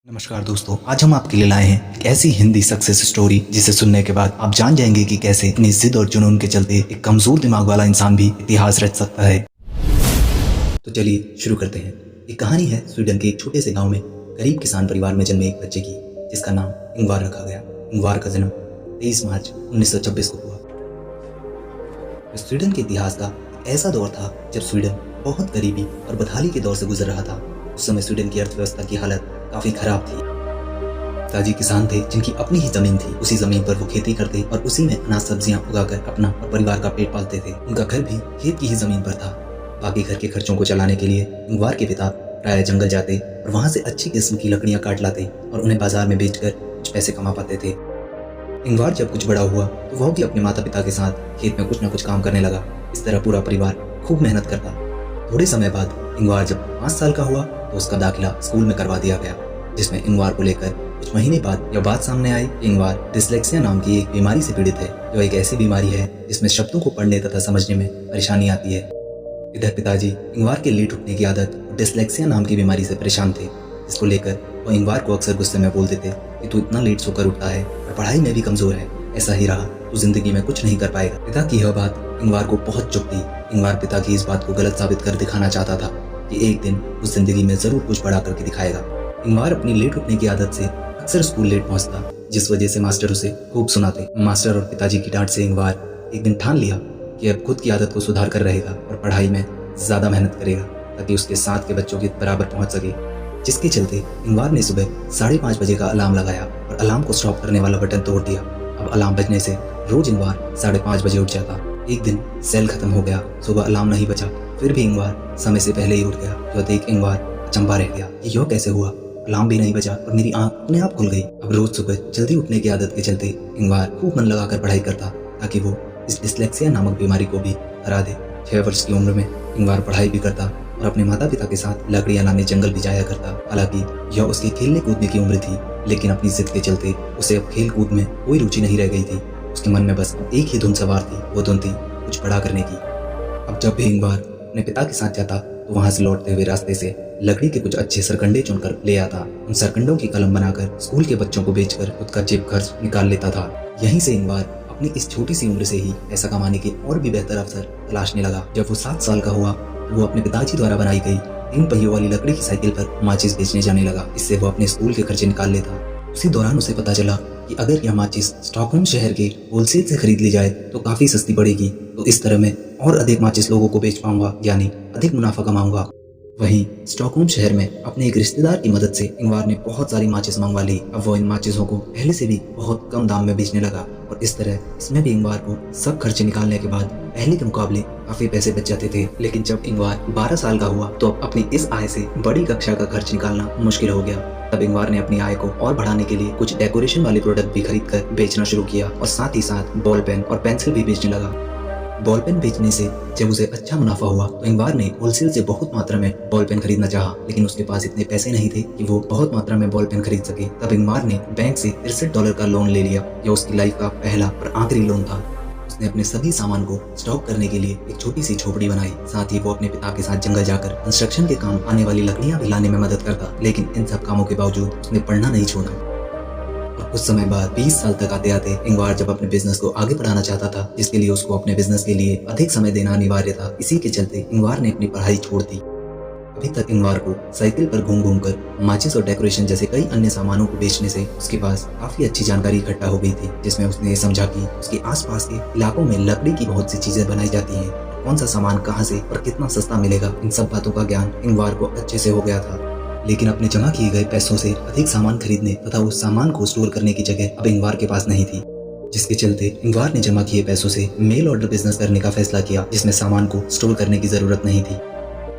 नमस्कार दोस्तों, आज हम आपके लिए लाए हैं एक ऐसी हिंदी सक्सेस स्टोरी जिसे सुनने के बाद आप जान जाएंगे कि कैसे इतनी जिद और जुनून के चलते एक कमजोर दिमाग वाला इंसान भी इतिहास रच सकता है। तो चलिए शुरू करते हैं। एक कहानी है स्वीडन के एक छोटे से गांव में गरीब किसान परिवार में जन्मे एक बच्चे की, जिसका नाम इंगवार रखा गया। इंगवार का जन्म 23 मार्च 1926 को हुआ। स्वीडन के इतिहास का ऐसा दौर था जब स्वीडन बहुत गरीबी और बदहाली के दौर से गुजर रहा था। उस समय स्वीडन की अर्थव्यवस्था की हालत काफी खराब थी। पिताजी किसान थे जिनकी अपनी ही जमीन थी। उसी जमीन पर वो खेती करते और उसी में अनाज सब्जियां उगाकर अपना और परिवार का पेट पालते थे। उनका घर भी खेत की ही जमीन पर था। बाकी घर के खर्चों को चलाने के लिए इंगवार के पिता प्राय जंगल जाते और वहां से अच्छी किस्म की लकड़ियां काट लाते और उन्हें बाजार में बेचकर कुछ पैसे कमा पाते थे। इंगवार जब कुछ बड़ा हुआ तो वह भी अपने माता पिता के साथ खेत में कुछ न कुछ काम करने लगा। इस तरह पूरा परिवार खूब मेहनत करता। थोड़े समय बाद इंगवार जब 5 साल का हुआ तो उसका दाखिला स्कूल में करवा दिया गया, जिसमें इंगवार को लेकर कुछ महीने बाद यह बात सामने आई कि इंगवार डिस्लेक्सिया नाम की एक बीमारी से पीड़ित है, जो एक ऐसी बीमारी है जिसमें शब्दों को पढ़ने तथा समझने में परेशानी आती है। इधर पिताजी इंगवार के लेट उठने की आदत डिस्लेक्सिया नाम की बीमारी से परेशान थे, जिसको लेकर वो इंगवार को अक्सर गुस्से में बोलते थे कि तू इतना लेट सोकर उठता है और पढ़ाई में भी कमजोर है, ऐसा ही रहा तो जिंदगी में कुछ नहीं कर पाएगा। पिता की यह बात इंगवार को बहुत चुभ दी। इंगवार पिता की इस बात को गलत साबित कर दिखाना चाहता था कि एक दिन उस जिंदगी में जरूर कुछ बड़ा करके दिखाएगा। इंगवार अपनी लेट उठने की आदत से अक्सर स्कूल लेट पहुंचता, जिस वजह से मास्टर उसे खूब सुनाते। मास्टर और पिताजी की डांट से इंगवार एक दिन ठान लिया कि अब खुद की आदत को सुधार कर रहेगा और पढ़ाई में ज्यादा मेहनत करेगा ताकि उसके साथ के बच्चों के बराबर पहुंच सके। जिसके चलते इंगवार ने सुबह 5:30 बजे का अलार्म लगाया और अलार्म को स्टॉप करने वाला बटन तोड़ दिया। अब अलार्म बजने से रोज इंगवार 5:30 बजे उठ जाता। एक दिन सेल खत्म हो गया, सुबह अलार्म नहीं बजा, फिर भी इंगवार समय से पहले ही उठ गया। जो देख इंगवार अचंभा रह गया कि यह कैसे हुआ, अलार्म भी नहीं बजा और मेरी आंख अपने आप खुल गई। अब रोज सुबह जल्दी उठने की आदत के चलते इंगवार खूब मन लगाकर पढ़ाई करता ताकि वो इस डिस्लेक्सिया नामक बीमारी को भी हरा दे। 6 वर्ष की उम्र में इंगवार पढ़ाई भी करता और अपने माता पिता के साथ लकड़ियां लाने जंगल भी जाया करता। हालांकि यह उसके खेलने कूदने की उम्र थी, लेकिन अपनी जिद के चलते उसे अब खेल कूद में कोई रुचि नहीं रह गई थी। उसके मन में बस एक ही धुन सवार थी, वो धुन थी कुछ बड़ा करने की। अब जब भी इंगवार अपने पिता के साथ जाता तो वहां से लौटते हुए रास्ते से लकड़ी के कुछ अच्छे सरकंडे चुनकर ले आता। उन सरकंडों की कलम बनाकर स्कूल के बच्चों को बेचकर खुद का जेब खर्च निकाल लेता था। यहीं से इंगवार अपनी इस छोटी सी उम्र से ही पैसा कमाने के और भी बेहतर अवसर तलाशने लगा। जब वो 7 साल का हुआ तो वो अपने पिताजी द्वारा बनाई गई 3 पहियों वाली लकड़ी की साइकिल पर माचिस बेचने जाने लगा। इससे वो अपने स्कूल के खर्चे निकाल लेता। उसी दौरान उसे पता चला कि अगर यह माचिस स्टॉकहोम शहर के होलसेल से खरीद ली जाए तो काफी सस्ती पड़ेगी, तो इस तरह मैं और अधिक माचिस लोगों को बेच पाऊंगा, यानी अधिक मुनाफा कमाऊंगा। वहीं स्टॉकहोम शहर में अपने एक रिश्तेदार की मदद से इंगवार ने बहुत सारी माचिस मंगवा ली। अब वो इन माचिसों को पहले से भी बहुत कम दाम में बेचने लगा और इस तरह इसमें भी इंगवार को सब खर्चे निकालने के बाद पहले के मुकाबले काफी पैसे बच जाते थे। लेकिन जब इंगवार 12 साल का हुआ तो अपनी इस आय से बड़ी कक्षा का खर्च निकालना मुश्किल हो गया। तब इंगवार ने अपनी आय को और बढ़ाने के लिए कुछ डेकोरेशन वाले प्रोडक्ट भी खरीद कर बेचना शुरू किया और साथ ही साथ बॉल पेन और पेंसिल भी बेचने लगा। बॉल पेन बेचने से जब उसे अच्छा मुनाफा हुआ तो इंगवार ने होलसेल से बहुत मात्रा में बॉल पेन खरीदना चाहा, लेकिन उसके पास इतने पैसे नहीं थे कि वो बहुत मात्रा में बॉल पेन खरीद सके। तब इंगवार ने बैंक से $63 का लोन ले लिया। यह उसकी लाइफ का पहला और आखिरी लोन था। उसने अपने सभी सामान को स्टॉक करने के लिए एक छोटी सी झोपड़ी बनाई। साथ ही वो अपने पिता के साथ जंगल जाकर कंस्ट्रक्शन के काम आने वाली लकड़ियां भी लाने में मदद करता। लेकिन इन सब कामों के बावजूद उसने पढ़ना नहीं छोड़ा। और कुछ समय बाद 20 साल तक आते आते इंगवार जब अपने बिजनेस को आगे बढ़ाना चाहता था, जिसके लिए उसको अपने बिजनेस के लिए अधिक समय देना अनिवार्य था। इसी के चलते इंगवार ने अपनी पढ़ाई छोड़ दी। अभी तक इंगवार को साइकिल पर घूम घूम कर माचिस और डेकोरेशन जैसे कई अन्य सामानों को बेचने से उसके पास काफी अच्छी जानकारी इकट्ठा हो गई थी, जिसमें उसने ये समझा कि उसके आसपास के इलाकों में लकड़ी की बहुत सी चीजें बनाई जाती हैं, कौन सा सामान कहाँ से और कितना सस्ता मिलेगा, इन सब बातों का ज्ञान इंगवार को अच्छे से हो गया था। लेकिन अपने जमा किए गए पैसों से अधिक सामान खरीदने तथा उस सामान को स्टोर करने की जगह अब इंगवार के पास नहीं थी, जिसके चलते इंगवार ने जमा किए पैसों से मेल ऑर्डर बिजनेस करने का फैसला किया, जिसमें सामान को स्टोर करने की जरूरत नहीं थी।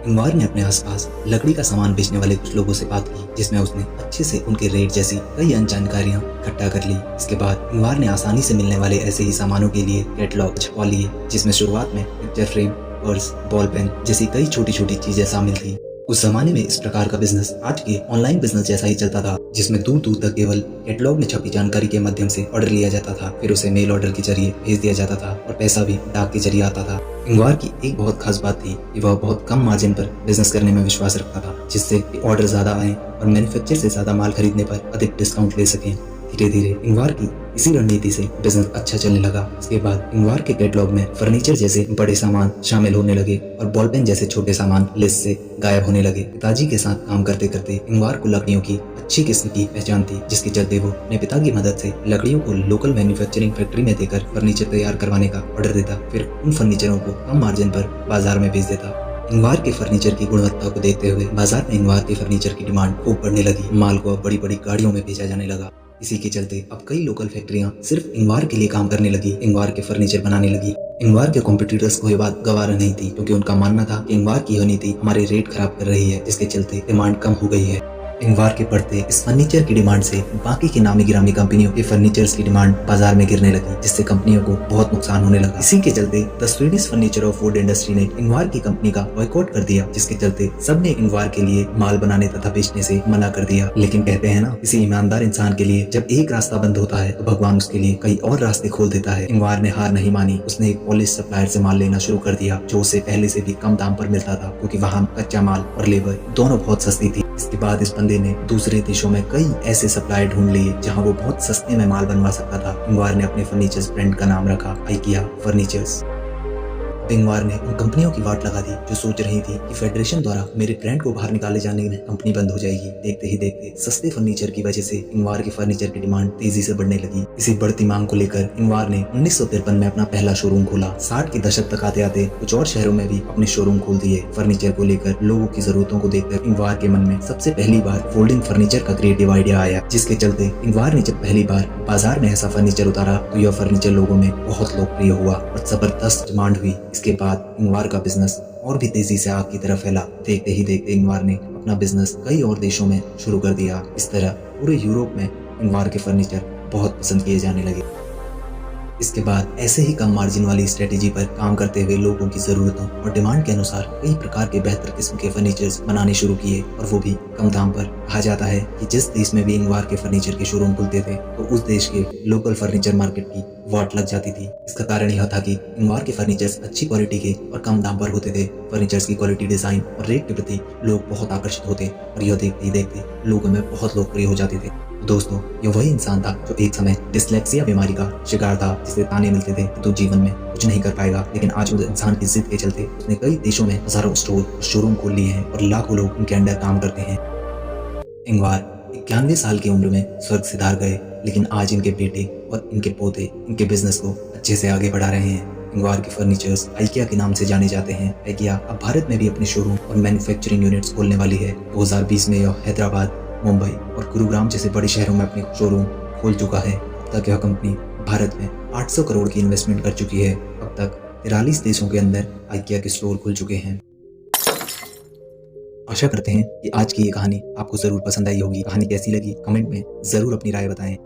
इंगवार ने अपने आसपास लकड़ी का सामान बेचने वाले कुछ लोगों से बात की, जिसमें उसने अच्छे से उनके रेट जैसी कई अन्य जानकारियां इकट्ठा कर ली। इसके बाद इंगवार ने आसानी से मिलने वाले ऐसे ही सामानों के लिए कैटलॉग छपवा लिए, जिसमें शुरुआत में picture frame, purse, ball pen जैसी कई छोटी छोटी चीजें शामिल थी। उस जमाने में इस प्रकार का बिजनेस आज के ऑनलाइन बिजनेस जैसा ही चलता था, जिसमें दूर दूर तक केवल कैटलॉग में छपी जानकारी के माध्यम से ऑर्डर लिया जाता था, फिर उसे मेल ऑर्डर के जरिए भेज दिया जाता था और पैसा भी डाक के जरिए आता था। इंगवार की एक बहुत खास बात थी कि वह बहुत कम मार्जिन पर बिजनेस करने में विश्वास रखता था, जिससे ऑर्डर ज्यादा आए और मैन्युफैक्चर से ज्यादा माल खरीदने पर अधिक डिस्काउंट ले सकें। धीरे धीरे इंगवार की इसी रणनीति से बिजनेस अच्छा चलने लगा। इसके बाद इंगवार के कैटलॉग में फर्नीचर जैसे बड़े सामान शामिल होने लगे और बॉल पेन जैसे छोटे सामान लिस्ट से गायब होने लगे। पिताजी के साथ काम करते करते इंगवार को लकड़ियों की अच्छी किस्म की पहचान थी, जिसके चलते वो अपने पिता की मदद से लकड़ियों को लोकल मैन्युफैक्चरिंग फैक्ट्री में देकर फर्नीचर तैयार करवाने का ऑर्डर देता, फिर उन फर्नीचरों को कम मार्जिन पर बाजार में भेज देता। इंगवार के फर्नीचर की गुणवत्ता को देखते हुए बाजार में इंगवार के फर्नीचर की डिमांड खूब बढ़ने लगी। माल को अब बड़ी बड़ी गाड़ियों में भेजा जाने लगा। इसी के चलते अब कई लोकल फैक्ट्रियां सिर्फ इंगवार के लिए काम करने लगी, इंगवार के फर्नीचर बनाने लगी। इंगवार के कॉम्पिटिटर्स को ये बात गवारा नहीं थी, क्योंकि उनका मानना था कि इंगवार की यह नीति हमारे रेट खराब कर रही है, जिसके चलते डिमांड कम हो गई है। इंगवार के बढ़ते इस फर्नीचर की डिमांड से बाकी की नामी गिरामी कंपनियों के फर्नीचर्स की डिमांड बाजार में गिरने लगी, जिससे कंपनियों को बहुत नुकसान होने लगा। इसी के चलते the Swedish furniture of would industry ने इंगवार की कंपनी का बॉयकॉट कर दिया, जिसके चलते सबने इंगवार के लिए माल बनाने तथा बेचने से मना कर दिया। लेकिन कहते हैं ना, किसी ईमानदार इंसान के लिए जब एक रास्ता बंद होता है तो भगवान उसके लिए कई और रास्ते खोल देता है। इंगवार ने हार नहीं मानी, उसने एक पॉलिश सप्लायर से माल लेना शुरू कर दिया, जो उसे पहले से भी कम दाम पर मिलता था, क्योंकि वहाँ कच्चा माल और लेबर दोनों बहुत सस्ती थी। इसके बाद इस बंदे ने दूसरे देशों में कई ऐसे सप्लायर ढूंढ लिए जहां वो बहुत सस्ते में माल बनवा सकता था। इंगवार ने अपने फर्नीचर्स ब्रांड का नाम रखा आइकिया फर्नीचर्स। इंगवार ने उन कंपनियों की वाट लगा दी जो सोच रही थी कि फेडरेशन द्वारा मेरे ब्रांड को बाहर निकाले जाने में कंपनी बंद हो जाएगी। देखते ही देखते सस्ते फर्नीचर की वजह से इंगवार के फर्नीचर की डिमांड तेजी से बढ़ने लगी। इसी बढ़ती मांग को लेकर इंगवार ने 1953 में अपना पहला शोरूम खोला। 60 के दशक तक आते आते कुछ और शहरों में भी अपने शोरूम खोल दिए। फर्नीचर को लेकर लोगों की जरूरतों को देखकर इंगवार के मन में सबसे पहली बार फोल्डिंग फर्नीचर का क्रिएटिव आइडिया आया, जिसके चलते इंगवार ने जब पहली बार बाजार में ऐसा फर्नीचर उतारा तो यह फर्नीचर लोगों में बहुत लोकप्रिय हुआ और जबरदस्त डिमांड हुई। इसके बाद इंगवार का बिजनेस और भी तेजी से आग की तरफ फैला। देखते ही देखते इंगवार ने अपना बिजनेस कई और देशों में शुरू कर दिया। इस तरह पूरे यूरोप में इंगवार के फर्नीचर बहुत पसंद किए जाने लगे। इसके बाद ऐसे ही कम मार्जिन वाली स्ट्रेटेजी पर काम करते हुए लोगों की जरूरतों और डिमांड के अनुसार कई प्रकार के बेहतर किस्म के फर्नीचर्स बनाने शुरू किए, और वो भी कम दाम पर। कहा जाता है कि जिस देश में भी इंगवार के फर्नीचर के शोरूम खुलते थे तो उस देश के लोकल फर्नीचर मार्केट की वाट लग जाती थी। इसका कारण यह था कि इंगवार के फर्नीचर्स अच्छी क्वालिटी के और कम दाम पर होते थे। फर्नीचर्स की क्वालिटी, डिजाइन और रेट के प्रति लोग बहुत आकर्षित होते और यह देखते ही देखते लोगों में बहुत लोकप्रिय हो जाते थे। दोस्तों, यह वही इंसान था जो एक समय डिस्लेक्सिया बीमारी का शिकार था, जिसे ताने मिलते थे कि तू जीवन में कुछ नहीं कर पाएगा। लेकिन आज उस इंसान की जिद के चलते उसने कई देशों में हजारों स्टोर और शोरूम खोल लिए हैं और लाखों लोग उनके अंडर काम करते हैं। इंगवार 91 साल की उम्र में स्वर्ग सिधार गए, लेकिन आज इनके बेटे और इनके पोते इनके बिजनेस को अच्छे से आगे बढ़ा रहे हैं। इंगवार के फर्नीचर्स आइकिया के नाम से जाने जाते हैं। आइकिया अब भारत में भी अपने शोरूम और मैन्युफैक्चरिंग यूनिट्स खोलने वाली है। 2020 में यह हैदराबाद, मुंबई और गुरुग्राम जैसे बड़े शहरों में अपने शोरूम खोल चुका है। अब तक यह कंपनी भारत में 800 करोड़ की इन्वेस्टमेंट कर चुकी है। अब तक 43 देशों के अंदर आइकिया के स्टोर खुल चुके हैं। आशा करते हैं कि आज की ये कहानी आपको जरूर पसंद आई होगी। कहानी कैसी लगी कमेंट में जरूर अपनी राय बताएं।